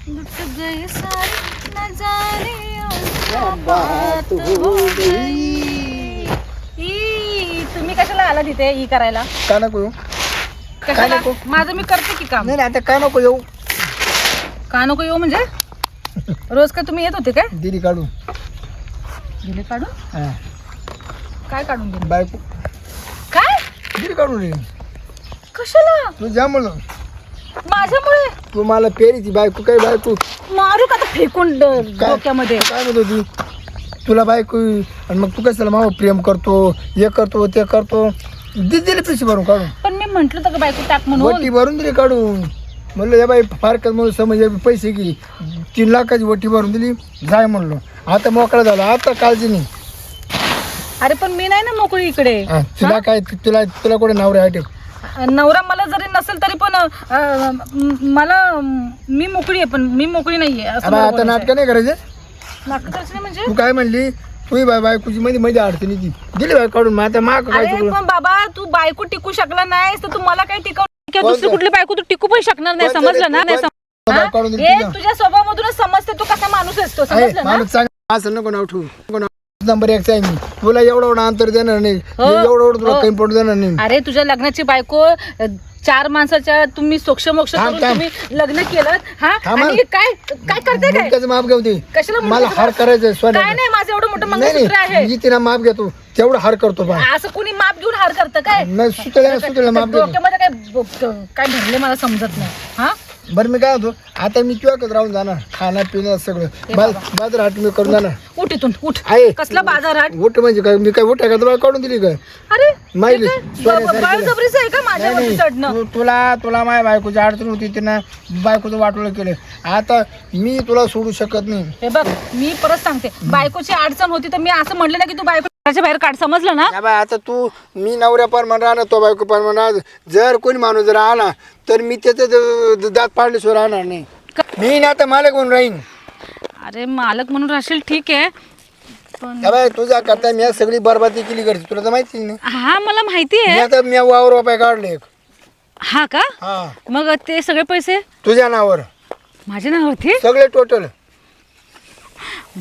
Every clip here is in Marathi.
लुट गए सारे नजारे और बात हो गई। तुम्ही कशाला आला तिथे ई करायला? का नको येऊ? कशाला? नको? माझं मी करते की काम. नाही नाही, आता का नको येऊ? का नको येऊ म्हणजे? रोज का तुम्ही येत होते काय? दिली काढून. दिले काढून? हा. काय काढून दिले? बायको काय? दिली काढून रे. कशाला? तू जा म्हणलं. माझ्यामुळे? तू मला पेरीची बायको काय बायको मारू का आता फेकून डोक्यामध्ये? काय म्हणत होती? तुला बायको आणि मग तू कशाला माव प्रेम करतो, हे करतो ते करतो. दिले पैसे भरून काढून. पण मी म्हंटल तर बायको टाक म्हणून. वटी भरून दिली काढून. म्हणलं या बाई फारकत म्हणून समज पैसे घे. 3 लाखाची वटी भरून दिली. जाय म्हणलो. आता मोकळा झाला. आता काळजी नाही. अरे पण मी नाही ना मोकळी इकडे. तुला काय तुला तुला कुठे नवरा आहे? नवरा मला जरी नसेल तरी पण मला मी मोकळी आहे, पण मी मोकळी नाहीये असं मला आता बोलायचंय. नाटक नाही करायचे. नाटक करायचं नाही म्हणजे? तू काय म्हणली? तुझी बायकोची मध्ये मध्ये अडचणी ती दिली बाय काढून. मग आता माग काय अरे चुकलं? पण बाबा तू बायको टिकू शकला नाहीस तर तू मला काय टिकवलं? दुसरी कुठली बायको तू टिकू पण शकणार नाही, समजलं ना? नाही काढून दिली हे तुला. तुझ्या स्वभावामधूनच समजते तू कसा माणूस असतो, समजलं ना? माणूस चांगला असं नको नाव ठेवू. नंबर 1 आहे मी. तुला एवढं अंतर देणार नाही. हो. एवढं तुला काही पडू देणार नाही. अरे तुझ्या लग्नाची बायको 4 माणसाच्या तुम्ही सोक्ष थांब. तुम्ही लग्न केलं हा? थांब. आणि काय काय करते काय? त्याचं माप घेऊ दे. कशाला मला मुलगाचं हार माप? करायचं सोन्या. काय नाही, माझं एवढं मोठं नाही मंगळसूत्र आहे. नाही तिला माप घेतो तेवढं हार करतो बा. असं कुणी माप घेऊन हार करतं काय? नाही सुतळ्या माप घेतो. डोक्यामध्ये काय भरले मला समजत नाही. हा बरं मी काय होतो आता मी तुझ्याकडे राहून जाणार. खाणं पिणं सगळं बाजार हाट मी करून जाणार. उठ इथून उठ. आहे कसला बाजार हाट? उठ म्हणजे काय मी काय उठ का तुला काढून दिली काय? अरे माहिती बळजबरीचं आहे का माझ्यावरती चढणं? तुला माझ्या बायकोची अडचण होती तिनं बायकोचं वाटोळं केलं. आता मी तुला सोडू शकत नाही. हे बघ मी परत सांगते, बायकोची अडचण होती तर मी असं म्हणलं ना की तू बायको घराच्या बाहेर काढ, समजलं ना? या बाय आता तू मी नवऱ्या परमान राहणार तो बायको परमान राहणार. जर कोणी माणूस जर आला तर मी त्याचं दात पाडल्याशिवाय राहणार नाही. मी ना आता मालक म्हणून राहीन. अरे मालक म्हणून राहशील ठीक आहे, पण या बाय तुझ्या करता मी सगळी बरबादी केली घरची. तुला तर माहिती नाही. हा मला माहिती मी आहे. आता मी वावर रुपये काढले. हा का? हा मग ते सगळे पैसे तुझ्या नावावर माझ्या नावावरती? सगळे टोटल.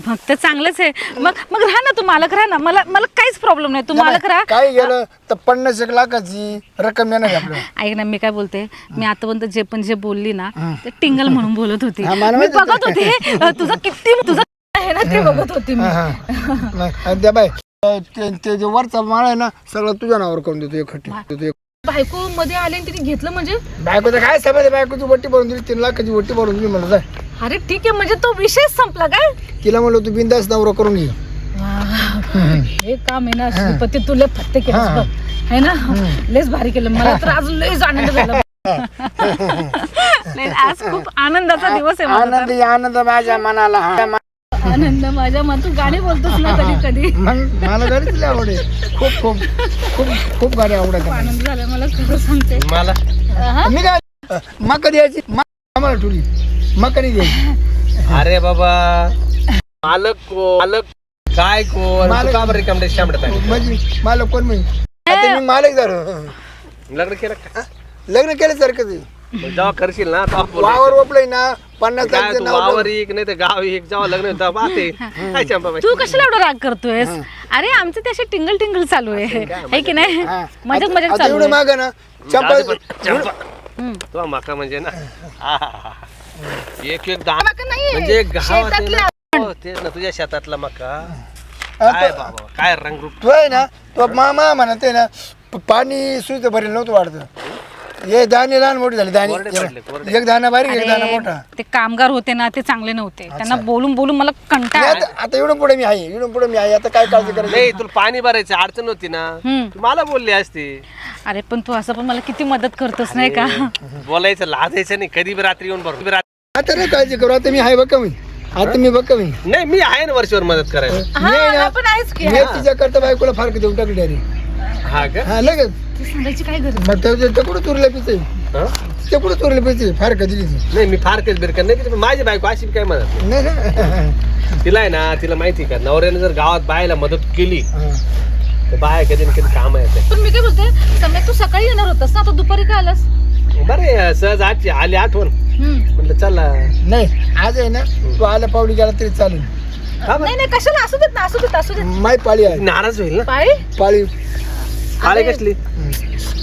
मग तर चांगलंच आहे. मग राहा ना, तू मालक राहा ना. मला काहीच प्रॉब्लेम नाही, तू मालक राहा. काय गेलं तर 50 लाखाची रक्कम येणार आपल्याला. ऐक ना मी काय बोलते, मी आतापर्यंत जे बोलली ना ते टिंगल म्हणून बोलत होती. हा, मला मी माहिती बघत होते तुझं आहे ना ते बघत होती मी. द्या बाय ते जे वरचा माळ आहे ना सगळं तुझ्या नावावर करून देतो एकखट्टी. बायको मध्ये आले आणि तिने घेतलं म्हणजे? बायकोचं काय समज बायकोची वट्टी भरून दिली 3 लाखाची वट्टी भरून दिली म्हणलं जाय. अरे ठीक आहे, म्हणजे तो विषय संपला काय? तिला म्हणलं तू बिंदास नवरा करून घे. हे काम आहे ना श्रीपती, तुला फत्ते केलं बघ है ना, लयच भारी केलं. मला तर आज लयच आनंद झाला. आज खूप आनंदाचा दिवस आहे माझा तर. आनंद माझ्या मनाला. आनंद माझ्या मनात. तू गाणी बोलतोस ना कधी कधी. मला गाडीच आवडे. खूप खूप खूप खूप गाडी आवडत. आनंद झाला मला, तुझं सांगते. मला मी काय मका द्यायची आम्हाला ठुली मका नाही द्यायची. अरे बाबा मालक काय कोण मालक- का बरं रिकामडे शामडत आहे? म्हणजे मला कोण मी आता मी मालक झालो. लग्न केलं का? लग्न केल्यासारखं ते मग जेव्हा करशील ना तेव्हा बोलायचं. वावर ओपलंय ना 50 काय लाखाचं तू नाव वावर एक नाही तर गाव एक जेव्हा लग्न होतं पाहते काय चंपाबाई? तू कशाला एवढा राग करतोयस? अरे आमचं त्याशी टिंगल टिंगल चालू आहे, है की नाही? हा. मजाक मजाक आता चालू एवढं आहे. माग ना चंपा तो मका म्हणजे ना एक दाणा मका नाहीये, म्हणजे गावात आहे शेतातला. ना. हो, तेच ना तुझ्या शेतातला मका. काय बाबा काय रंगरूप. तो आहे ना तो मामा म्हणते ना पाणी सुईच भरेल नव्हतं वाढतं. हे दाणे लहान मोठी झाली दाणे. कोरडे पडले, कोरडे. एक दाणा बारीक एक दाणा अरे, मोठा. ते कामगार होते ना ते चांगले नव्हते, त्यांना बोलून बोलून मला कंटाळा आला. आता इकडून पुढे मी आहे इकडून पुढे मी आहे. आता काय काळजी करायची? नाही तुला पाणी भरायचं अडचण होती ना तू मला बोलली असती. अरे पण तू असं पण मला किती मदत करतोस नाही का? बोलायचं लाजायचं नाही. कधी बी रात्री येऊन भरतो. आता नाही काळजी करू. आता मी आहे बघा मी. आता मी बघा मी. नाही मी आहे ना वरच्यावर मदत करायला. हा, मी आहे ना, आपण आहेच की. मी तिच्या करता बायकोला फारक देऊन टाकली अरे. हा का? हा लगेच ती सांगायची काय गरज? मग ते कुठं चोरले पिचे हा? ते कुठं चोरले पिचे फारक दिली ती. नाही मी फार काही बिरकर नाही तिला, पण माझी बायको अशी काय मदत नाही ना. तिला आहे ना. तिला माहिती का नवऱ्याने जर गावात बायला मदत केली हा. तर बाय कधी ना कधी काम येते. पण मी काय बोलते, सम्यक तू सकाळी येणार होतास ना, आता दुपारी का आलास? बरे सहज आजची आली आठवण. म्हटलं चला. नाही आज आहे ना तू आल्या पावली गेला तरी चालेल. नाही नाही कशाला असू देत ना असू देत असू देत. माय पाळी आहे. नाराज होईल ना. पाळी पाळी काळे कसली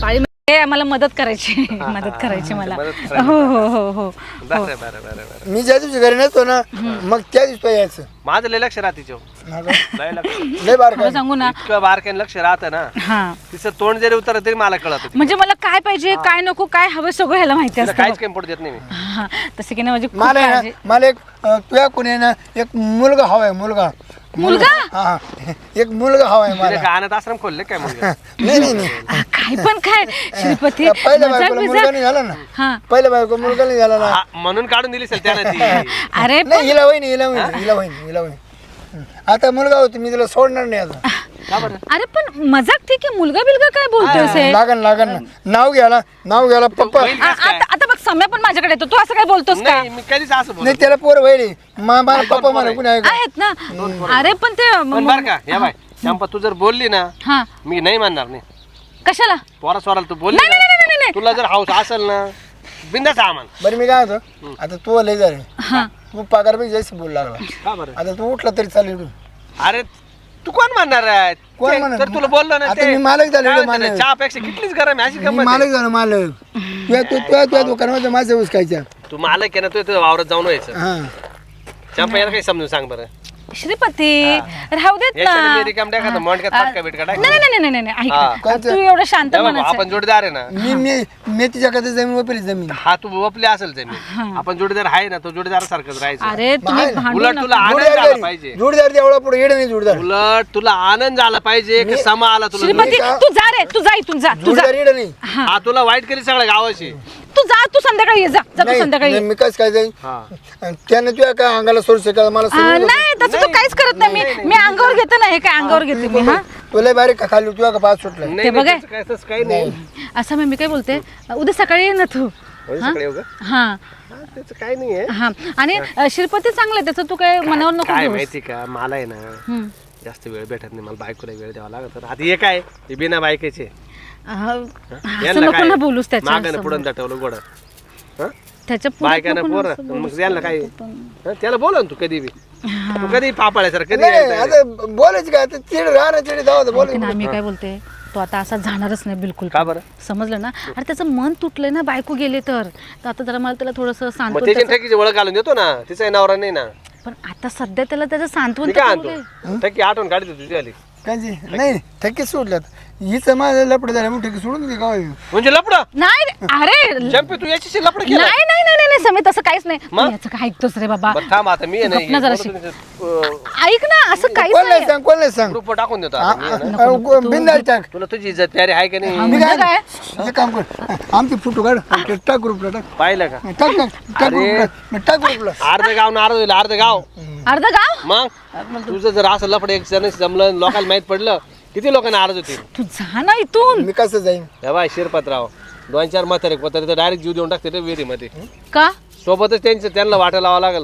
पाळी म्हणजे मला मदत करायची मदत करायची मला. हो हो हो हो बरं बरं बरं बरं. मी ज्या दिवशी घरी नसतो ना मग त्या दिवशी तो यायचं. माझं लय लक्ष राहते लय बार खरं सांगू ना इतकं बारकाईने लक्ष राहतं ना. हा तिचं तोंड जरी उतरलं तरी मला कळत म्हणजे मला काय पाहिजे काय नको काय हवं सगळं ह्याला माहिती असतं काहीच काही पडू देत नाही मी. हा तसं की नाही माझी खूप मला आहे काळजी. ना मला एक तुझ्या कोणी आहे ना एक मुलगा हवाय मुलगा. मुलगा? हा एक मुलगा हवाय तिने मला. काय अनाथ आश्रम खोलले काय मुलगा. नाही नाही नाही काय पण काय श्रीपती पहिल्या मजाक बायकोला मुलगा बिजाक. नाही झाला ना. हा पहिल्या बायको मुलगा नाही झाला ना. हा, म्हणून काढून दिली असेल त्यानं ती. अरे नाही हिला होईन हिला होईन हिला होईन हिला होईन. आता मुलगा होतो मी तुला सोडणार नाही आता. का बरं. अरे पण मजाक ठीक आहे मुलगा बिलगा काय बोलतोस हे? लागन लागन ना. नाव घ्याला पप्पा. होईल कसं काय? आता बघ सम्या पण माझ्याकडे येतो तू असं काय बोलतोस का नाही मी कधीच असं बोलत नाही त्याला पोर वैरी मला पप्पा मला कुणी ऐक. आहेत ना अरे पण ते पण बरं का या बाय चंपा तू जर बोलली ना हा मी नाही मानणार नाही. कशाला पोरा स्वराला तू बोलली नाही ना, नाही नाही नाही तुला जर हाऊस असेल ना बिंदास आमान. बरं मी काय होतो आता तू लय झाले हा तू पगार पैकी जास्त बोल लागला. का बरं. आता तू उठला तरी चालेल. अरे तू कोण म्हणणार आहे कोण ते- म्हणणार? तर तुला बोललो ना आता ते मी मालक झालेलो काय म्हणतात, मालक. चहापेक्षा कितलीच गरम आहे अशी मी गंमत आहे. मालक झालो मालक. तुझ्या दुकानामध्ये माझं उचकायच्या. तू मालक आहे ना तू वावरात जाऊन व्हायचं. हा चंपा याला काही समजून सांग बरं. श्रीपती राहू देत ना याच्याने मी रिकाम टाका मोंडक्यात फटका बिटका टाक. नाही नाही नाही नाही नाही ऐक हा. ना. तू एवढं शांत तेव्हा म्हणायचं आपण जोडीदार आहे ना. मी तिच्याकडे जमीन वापरली जमीन. हा तू वपली असेल जमीन आपण जोडीदार आहे ना तो जोडीदार सारखंच राहायचं. अरे तुम्ही भांडू उलट नका. तुला आनंद झाला पाहिजे. जोडदार एवढा पुढे येडं नाही जोडदार. उलट तुला आनंद झाला पाहिजे की समा आला तुला. श्रीपती तू जा रे तू जा इथून जा तू जा जोडदार येडं नाही. हा तुला वाईट केली सगळ्या गावाशी. तू जा तू संध्याकाळी ये जा जा तू नाही, संध्याकाळी ये. नाही, मी कसं काय जाईन हा त्यानं तुझ्या काय अंगाला सोड शकाल मला सोडून नाही तसं तू काहीच करत नाही मी अंगावर घेते ना हे काय अंगावर घेते मी हा तुला बारीक का खाली तुझ्या का पाच सुटला. नाही बघ नाही, त्याचं काय- तसं काही नाही. असं मी काय बोलते उद्या सकाळी ये ना तू होय, सकाळी येऊ का? हा हा, त्याचं काही नाहीये. हा आणि श्रीपती चांगलं आहे, त्याचं तू काय मनावर नको काय घेऊस. माहिती का मला आहे ना हम्म. जास्त वेळ भेटत नाही मला बायकोला वेळ द्यावा लागत. आता हे काय हे बिना बायकाचे असं नको ना बोलूस त्याच्या मागानं पुढं दाटवलं गोड त्याच्या पुढे बायकानं नको ना पोरं असं मग बोलूस. यायला काय त्याला बोला ना तू कधी बी तू कधी पापाळ्यासार कधी नाही यायचं. आता बोलायचं काय आता चिड राहणार चिड जाऊ ऐक बोल. ना मी काय बोलते तो आता असा जाणारच नाही बिलकुल का बरं समजलं ना अरे त्याचं मन तुटलंय ना बायको गेले तर आता जरा मला त्याला थोडंसं मग सांत्वन त्याची त्याचं- ठकीची ओळख घालून देतो ना तिचा नवरा नाही ना. पण आता सध्या त्याला त्याचं सांत्वन मी तर काय करू आणतो दे. ठकी आठवण काढतो तुझी आली कांची नाही थक्की सोडल्यात हिचं माझं लपड झालं मग ठेकी सोडून दे गाव. म्हणजे लपड नाही रे, अरे चंपी तू याची लपड नाही केलं. नाही नाही नाही समीर तसं काहीच नाही मग? तू याचं काय ऐकतोस रे बाबा बरं थांब आता मी आहे गप ना जराशी. नाही ऐक ना असं काहीच कोण नाही नाही सांग कोण नाही सांग. ग्रुप टाकून देतो आता मी आहे ना. बिंदाल टाक. तुला तुझी इज्जत प्यारी आहे का नाही मी म्हणजे काय हे काम कर आमचे फोटो काढ टाक ग्रुपला टाक पाहिलं का टाक टाक टाक ग्रुपला टाक ग्रुपला. अर्ध गाव नाराज होईल अर्ध गाव. अर्ध गाव मग तुझं जर असं लपड एक जण जमलं लोकांना माहित पडलं किती लोकांना नाराज होतील. तू जा ना इथून मी कसं जाईन. हे बाय शिरपतराव 2-4 म्हातारे तर डायरेक्ट जीव देऊन टाकते रे विहिरीमध्ये. का सोबतच त्यांना वाटा लावा लागल.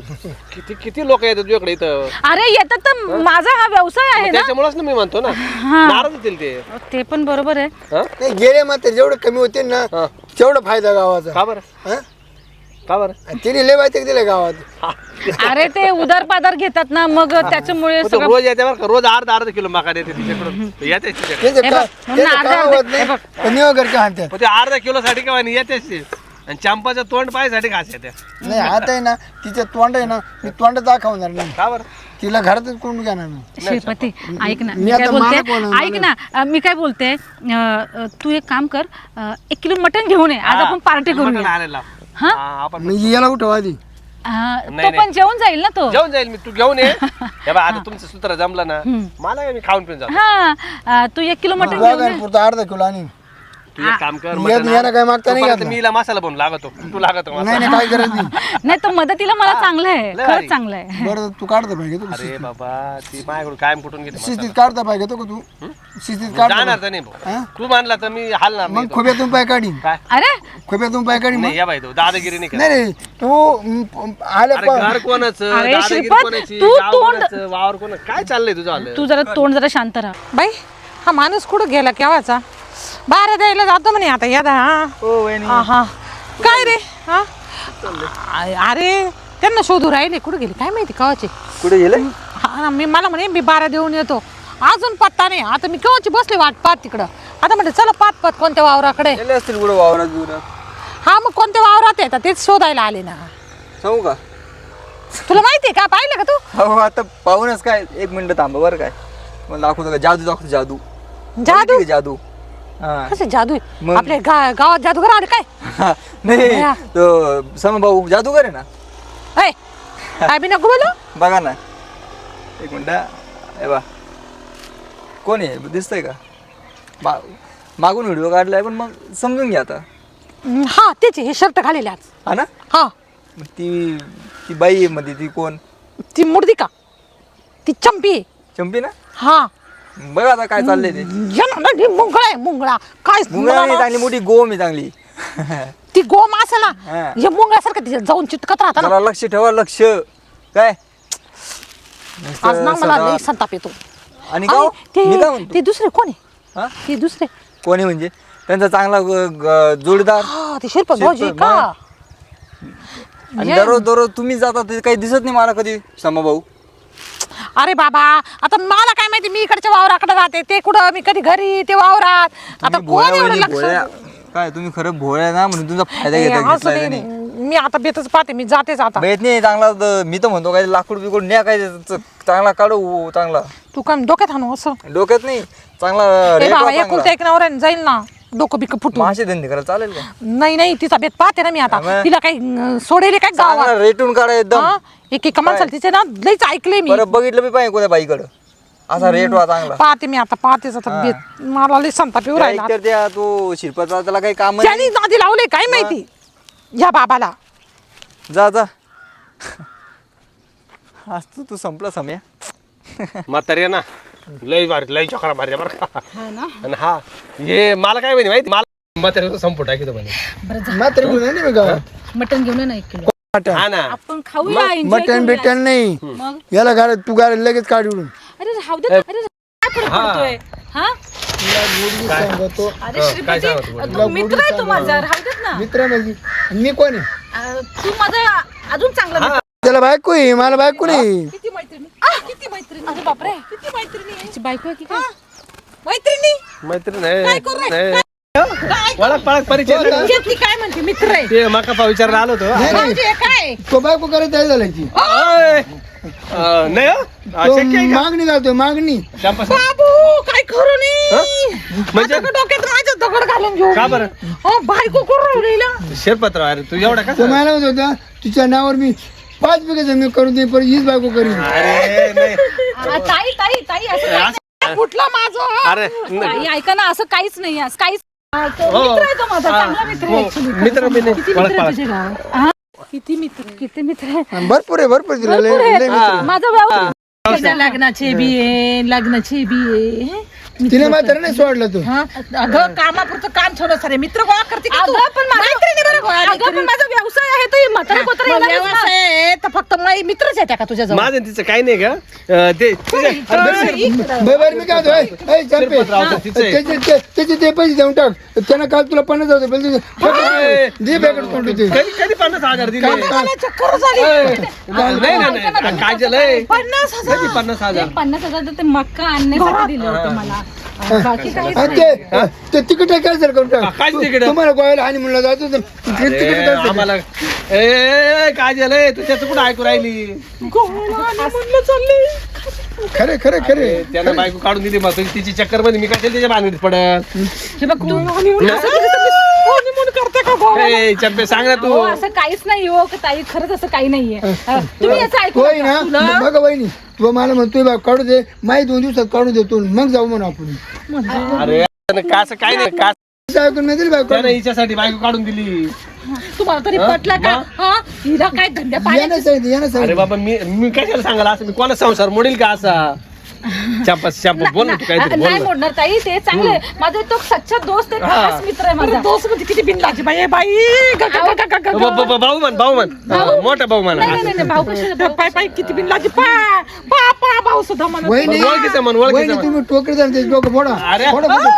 किती लोक येतात तुझ्याकडे इथं. अरे येतात तर माझा हा व्यवसाय आहे ना त्याच्यामुळेच ना मी म्हणतो ना हा. नाराज होतील ते. ते पण बरोबर आहे हा? नाही गेले मात्र जेवढे कमी होते ना हा. तेवढा फायदा गावाचा. का बरं हा? का बरं तिने लय माहिती दिलं गावात. अरे ते उदार पादार घेतात ना मग त्याच्यामुळे मग तो सगळं रोज येते बरं का रोज अर्धा किलो माका देते तिच्याकडून येते तिच्याकडे. त्यांचं हे बघ, त्यांचं म्हणून काम अर्धे- होत नाही हे बघ. पण निवगर का हाणतात. पण ते अर्धा किलो साठी का येतेच ते. आणि चंपाचं तोंड पायासाठी घास येते. नाही आता आहे ना तिचं तोंड आहे ना मी तोंड दाखवणार नाही. का बरं तिला घरातच कोण घेणार नाही. श्रीपती ऐक ना मी मी काय आता बोलते मला कोण- ऐक ना मी काय बोलते तू एक काम कर 1 किलो मटण घेऊन ये आज आपण पार्टी मटण करूया आणायला. हा? हा, आपण मी याला उठव आधी. तो नाही. पण जेवून जाईल ना तो जेवून जाईल मी तू घेऊन ये. हे बघ, आता तुमचं सूत्र जमलं ना मला काय मी खाऊन पिऊन जातो. हा तू 1 किलो मटण घेऊन ये पुरतं अर्धा किलो आणि तू एक काम कर यानं काय मागता नाही तोपर्यंत घेतलं. मी हिला मसाला बनवून लागतो तू लागतो नाही नाही काय गरज नाही. नाही तर मदतीला मला चांगलं आहे लय खरंच भारी. चांगलं आहे बरं तू काढता पाहिजे तू अरे बाबा ती माझ्याकडून कायम कुठून घेते शिस्तीत मसाला. काढता पाहिजे तो का तू शिस्तीत काढ. जाणार तर नाही भाऊ. हा? तू मानला तर मी हालणार नाही मग तो. खोब्यातून पाय काढी काय अरे खोब्यातून पाय काढी मग. नाही या बाई तो दादागिरी नाही नाही करत. नाही तू आल्या अरे घर कोणाचं अरे दादागिरी श्रीपाद, कोणाची तू गाव तोंड- कोणाचं वावर कोणाचं काय चाललंय तुझं आलं. तू जरा तोंड जरा शांत राहा बाई हा माणूस कुठं गेला केव्हाचा बारा द्यायला जातो म्हणे आता यादा हा हो वहिनी हा काय रे हा अरे त्यांना शोधू राहिले, कुठे गेले काय माहिती कवाचे. कुठे गेले? हा मी मला म्हणे मी 12 देऊन येतो, अजून पत्ता नाही. आता मी केव्हाची बसले वाट पाहत तिकडं. आता म्हणते चला पात कोणत्या वावराकडे. गेले असतील कुठं वावरात बिवरात. हा मग कोणत्या वावरात येतात तेच शोधायला आले ना. सांगू का? तुला माहितीये का, पाहिलं का तू? हो आता पाहूनच काय, 1 मिनिट थांबा बरं. काय मला दाखवतो का? जादू दाखवतो. जादू जादू? बघितली का जादू? हा कसं जादू आहे? मग? आपल्या गावात जादूगर आले काय? नाही हा. तो समभाऊ जादूगर आहे ना. ऐ, काय बी नको बोलू. बघा ना 1 मिनिट. हे बा कोण आहे दिसतंय का? मागून व्हिडिओ काढलाय, पण मग समजून घ्या आता. हा तेच आहे, हे शर्ट घालेले आज. हा ना. हा मग ती बाई आहे मध्ये, ती कोण? ती मूर्ती का? ती चंपी आहे. चंपी ना. हा बघा आता काय चाललंय ते. मुंगळा आहे मुंगळा. काय मुंगळा नाही, चांगली मोठी गोम आहे चांगली. ती गोम असेल ना, हा. हे मुंगळ्यासारखं तिच्यात जाऊन चिटकत राहतात ना. जरा लक्ष ठेवा, लक्ष. काय आज ना मला सदा- लई संताप येतो. आणि का हो? मी काय म्हणतो? ते दुसरे कोण आहे? हा? ते दुसरे कोणी म्हणजे त्यांचा चांगला जोडीदार. हा ते शिरपत भाऊजी शिरपत, का? आणि ये. दररोज तुम्ही जाता ते काही दिसत नाही मला कधी. भाऊ अरे बाबा आता मला काय माहिती, मी इकडच्या वावराकडे राहते, ते कुठं मी कधी घरी ते वावरात. आता कोण एवढं लक्ष. काय तुम्ही खरं भोळ्या ना, म्हणून तुमचा फायदा ए, घेता असं घेतला नाही. नाही. मी आता बेतच पाहते, मी जातेच आता. माहित नाही चांगला. मी तर म्हणतो काय लाकूड बिकूड न्या, काय चांगला काढू. चांगला तू काय डोक्यात आणू असं? डोक्यात नाही, चांगला ए रेट बाबा वा एकुलता चांगला. एक नवऱ्याने जाईल ना, डोकं बिक फुटू. मासे धंदे करायला चालेल का? नाही तिचा बेत पाहते ना मी आता. मग? तिला काही सोडेल काय गावात? चांगला रेटून काढा एकदम. हा? एक माणसाला तिचे ना लईच ऐकले मी. परत बघितलं बी पाहिजे कोणत्या बाईकडं असा रेट वा चांगला. पाहते मी आता, पाहतेच आता बेत. मला लई संताप येऊ राहिला. एक तर त्या तो शिरपतचा त्याला काही काम त्याने नादी लावले काय माहिती या बाबाला. जा आज तू संपला सम्या. म्हातारी आहे ना, लय भारी, लय चक्रा मारल्या बरं का. आणि हा हे मला काय माहिती मला म्हातारी संपू टाकीतो म्हणे. मात्र गुन्हा नाही बघा. मटण घेऊन ये ना 1 किलो. मटण हा ना. आपण खाऊया, enjoy मटण करूया. बिटन नाही. मग याला घाल, तू घाल लगेच काढ उडून. अरे राहू दे. अरे काय फरक पडतोय? हा सांगतो अरे काय श्रीपती, सांगतो तू मित्र आहे तो माझा, राहू देत ना. मित्र म्हणजे मी कोण आहे? तू माझा अजून चांगला मित्र. त्याला बायको आहे, मला बायको नाही. किती मैत्रिणी, किती मैत्रिणी. अरे बापरे, किती मैत्रिणी आहे. बायको आहे की काय? मैत्रिणी मैत्रीण नाही. ओळख पाळख परिचय नाही. घेतली काय म्हणते, मित्र आहे. ते मका विचारायला आलो होतो. नाही, नाही. भाऊजी हे काय? तो बायको करत आहे झाला की ओय. नाही हो. तो शक्य आहे का? मागणी घालतोय, मागणी. शांपा- बाबू काय खरं नाही. हं? म्हणजे आता डोक्यात माझ्या दगड घालून घेऊ. का बरं? बायको करून राहिला. शेरपत्र अरे तू एवढा तो का? मला म्हणत होता तुझ्या नावावर मी 5 बिघा जमीन करून दे, पण हीच बायको करीन. अरे नाही. ताई ताई ताई असं काही फुटला माझं. अरे नाही. ताई, ऐका ना, असं काहीच नाही आहे, असं काहीच. तो हो. मित्र आहे तो माझा, चांगला मित्र आहे हो. actually. मित्र बी नाही. किती ओळख मित्र आहे पाळख. तुझ्या गावात? हा? किती मित्र आहे. भरपूर आहे, भरपूर तिला लय भरपूर लय आहे. मित्र. माझा व्यवसाय त्याच्या लग्नाचे बी आहे, लग्नाचे बी आहे. तिने मात्र नाही सोडलं तू. हा? अगं कामापुरतं काम थोडं सारे मित्र गोळा करते का तू? अगं, पण माझा- मैत्रिणी बरं गोळा नाही अगं, पण करीत. माझा व्यवसाय आहे तो, हे म्हातारे कोतारे मग येणारच ना. व्यवसाय आहे तर फक्त मित्रच येत्या का तुझ्या जवळ? माझं आणि तिचं काही नाही का ते बरोबर मी काय होतो, ए, चंपे. त्याचे ते पैसे देऊन टाक. त्यानं काल तुला 50,000 रुपये दे बॅगेट कोण होते. कधी 50,000 दिले. मला चक्कर झाली. नाही नाही काय झालंय 50,000. कधी 50,000 50,000 तर ते मक्का आणण्यासाठी दिले होते मला. बाकी काहीच आणि नाही. ते तिकीट कॅन्सल करून काय टाक. तिकीट? तुम्हाला गोव्याला आणि म्हणलं जातो तर तिकीट अरे, cancel. आम्हाला ए काय झालंय तू त्याचं कुठं ऐकू राहिली. खरे खरे खरे त्यानं बायको काढून दिली मग तिची चक्कर मध्ये मी काय त्याच्या भानगडीत पडत. हे बघ तू honeymoon करते का भाऊ? ए, चंपे सांग ना तू. हो, असं काहीच नाही हो ताई, खरंच असं काही नाहीये. तुम्ही याचं ऐकू होय नका. ना बघा वहिनी, तू मला म्हणतोय बा काढू दे, माही 2 दिवसात काढून देतो, मग जाऊ म्हणून आपण. अरे का असं काय नाही का ऐकून नाही दिली बायको. त्यानं हिच्यासाठी बायको काढून दिली. तुम्हाला तरी पटला का? हा? हिला काय धंद्या पाण्याचे. यानं सांगितलं, यानं अरे सांगितलं. बाबा मी कशाला सांगाल असं, मी कोणा संसार मोडील का असा. चंपा बोल ना तू काहीतरी बोल नाही ना. मोडणार ताई, ते चांगले. माझा तो सच्चा दोस्त आहे, हा. खास मित्र आहे अरे माझा. दोस्त म्हणजे किती बिनलाची बाई आहे बाई. ग, ग, ग, ग, ग, भाऊ म्हण मोठा भाऊ म्हणा नाही भाऊ कशाला पाय पाय किती बिन लाजी पा भाऊ सुद्धा म्हणत वहिनी ओळखीचं म्हण वहिनी ओळखीचं म्हण. तुम्ही टोकरी जाण त्याचे डोकं फोडा अरे. फोडा, फोडा.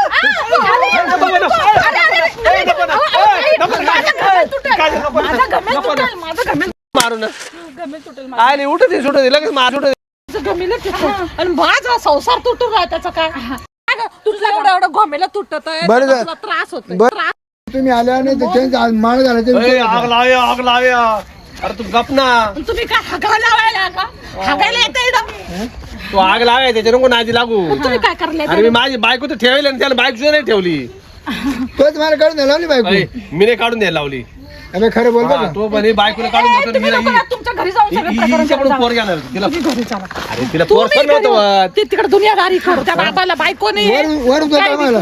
मारू ना काय नाही उठत लगेच मार उठत आणि माझा संसार तुटून राहा त्याचा काय तुझा एवढं घोमेला तुटत बरं झालं. त्रास होतोय बरं. तुम्ही आल्या नाही तर त्यांचा माळ झाला ते आग लाव्या अरे तू गप ना तुम्ही काय हागायला लावायला का हागायला येते इथं तू आग लावाय त्याच्या नको नादी लागू तुम्ही काय करले अरे मी माझी बायको तर ठेवली आणि त्याला बायको सुद्धा नाही ठेवली तोच मला काढून द्यायला लावली बायको अरे, मी नाही काढून द्यायला लावली अबे खरं बोलतो हा, का तो म्हणे बायकोला काढून देतो आणि तुम्ही हिला नको ना, तुमच्या घरी जाऊन सगळं प्रकरण हिच्याकडून करा. पोर घेणार तिला घरी चला. अरे तिला पोर पण नव्हतं ते तिकडे दुनियादारी करू त्या बाबाला बायको नाही वर होतो आम्हाला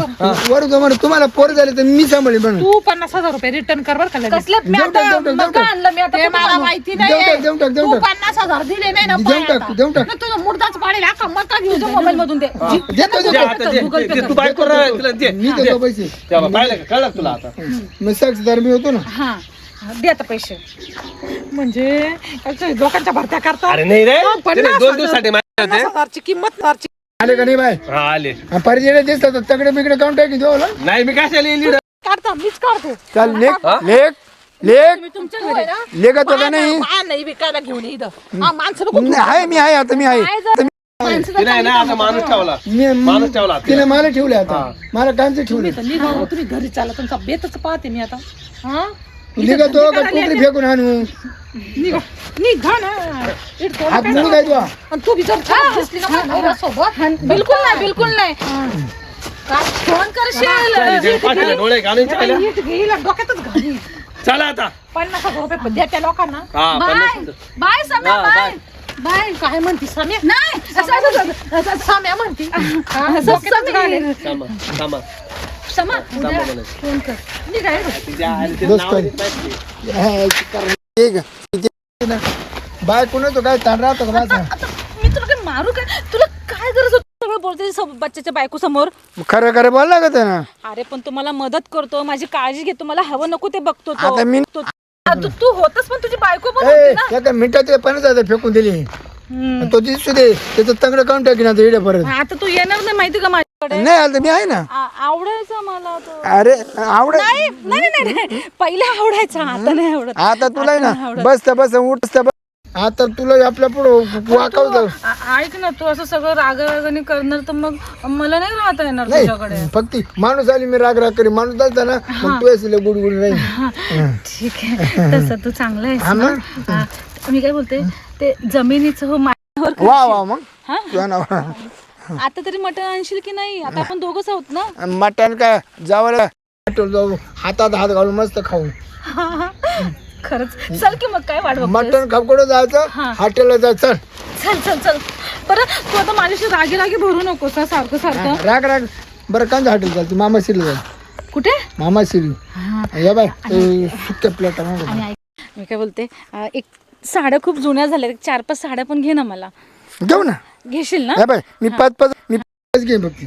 वर होतो म्हणून तुम्हाला पोर झाले तर मी सांभाळी म्हणून तू 50,000 रुपये रिटर्न कर बरं का लगेच. कसले मी देऊन टाक, आता देऊन टाक, मग देऊन आणलं मी आता ते कुठं मला आणू? माहिती देऊन नाही टाक, देऊन टाक, देऊन तू टाक. 50,000 दिले नाही ना देऊन टाक, देऊन टाक. तुझं मुर्दाच पाडेल हा मका घेऊ तुझ्या मोबाईल मधून दे देतो, दे देतो. आता, दे, दे, तू बायको तिला दे मी देतो पैसे तेव्हा पाहिलं का कळलं का तुला आता मग साक्षीदार मी होतो ना हा दे आता पैसे म्हणजे काय लोकांच्या भरत्या करता अरे नाही रे हा, 50,000. त्याने 2 दिवसासाठी माहिती होते 50,000ची किंमत नरची. आले का नाही बाय हा आले परिचय दिसतात तकडे बिकडे काउंट टाकी देऊ नाही मी कशाला येईल इकडं? काढता मीच काढतो चाल लेख हा? लेख लेख तुमच्या घरी ना लेखा तो का नाही बाया नाही विकायला घेऊन ये इथं हा माणसं नको नाही, आहे मी आहे आता मी आहे आता तिला आहे ना आता माणूस ठेवला मी माणूस ठेवला तिने मला ठेवले आता मला कांचे ठेवले निघा तुम्ही घरी चाला तुमचा बेतच पाहते मी आता हा निघतो का टोकरी फेकून आणू निघा निघा ना इट कोण हात मुली काय तू आणि तू बी जर छान दिसली ना माझ्या नवऱ्यासोबत बिलकुल नाही फोन करशील पाठीला डोळे घालून चालल्या. नीट घेईल आणि डोक्यातच घाली चला आता 50,000 रुपये द्या त्या लोकांना हा बाय 50. बाय सम्या हा, बाय बाय काय म्हणती साम्या नाही साम्या म्हणती असं समीर. थांबा समा थांबा म्हणायचं. फोन कर निघाय तिच्या आईला ते बस नाव काय. देत माहिती. बाय कोण तो काय ताण राहतो का माझा आता मी तुला काय मारू काय तुला काय गरज होती सगळं बोलते बच्च्याच्या बायको समोर खरं खरं बोल लागत ना अरे पण तुम्हाला मदत करतो माझी काळजी घेतो मला हवं नको ते बघतो तो. आता मी तू होतच पण तुझी बायको पण होती ना एका मिनिटात 50,000 फेकून दिली तो दिसू दे त्याचं तंगड काउंट टाकी ना इडे परत आता तू येणार नाही माहिती का माझ्याकडे नाही आलं तर मी आहे ना आवडायचा मला तो अरे आवड नाही नाही नाही पहिले आवडायचा आता नाही आवडत आता तुला आहे ना बस बस उठत आता तुला आपल्या पुढं वाकाव जाऊ ऐक ना तू असं सगळं रागाने करणार तर मग मला नाही राहता येणार तुझ्याकडे नाही फक्त माणूस आली मी राग राग करी माणूस आलता ना मग तू असेल गुडगुड राहील ठीक आहे तसं तू चांगला आहेस हा ना? मग? हा. मी काय बोलते ते जमिनीचं हो माझ्यावर वा वा मग हा? तुझ्या नाव आता तरी मटण आणशील की नाही आता आपण दोघंच आहोत ना मटण काय जावं जाऊ हातात हात घालून मस्त खाऊ खरंच चल की मग काय वाट बघतोयस? मटण खापकडं जायचं हॉटेलला जायचं चल चल चल बरं तू आता माझ्याशी रागी भरू नकोस हा सारखं सारखं राग राग बरं कांदा हॉटेल चालते मामाश्रीला जाईल कुठे मामाश्री या बाय सुक्या प्लेट आणि ऐक मी काय बोलते एक साड्या खूप जुन्या झाल्या 4-5 साड्या पण घे ना मला घेऊ ना घेशील ना या बाय मी पाच घेईन फक्त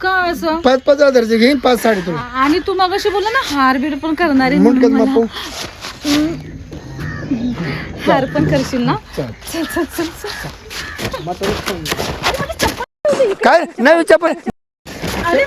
का असं 5,000 हजारचे घेईन 5 साडी तुला आणि तू मगाशी बोलला ना हार बीर पण करणार आहे मुंडक्यात म्हणून मापू मला. हार पण करशील ना चल. चल चल चल चल काय नाही विचार पण अरे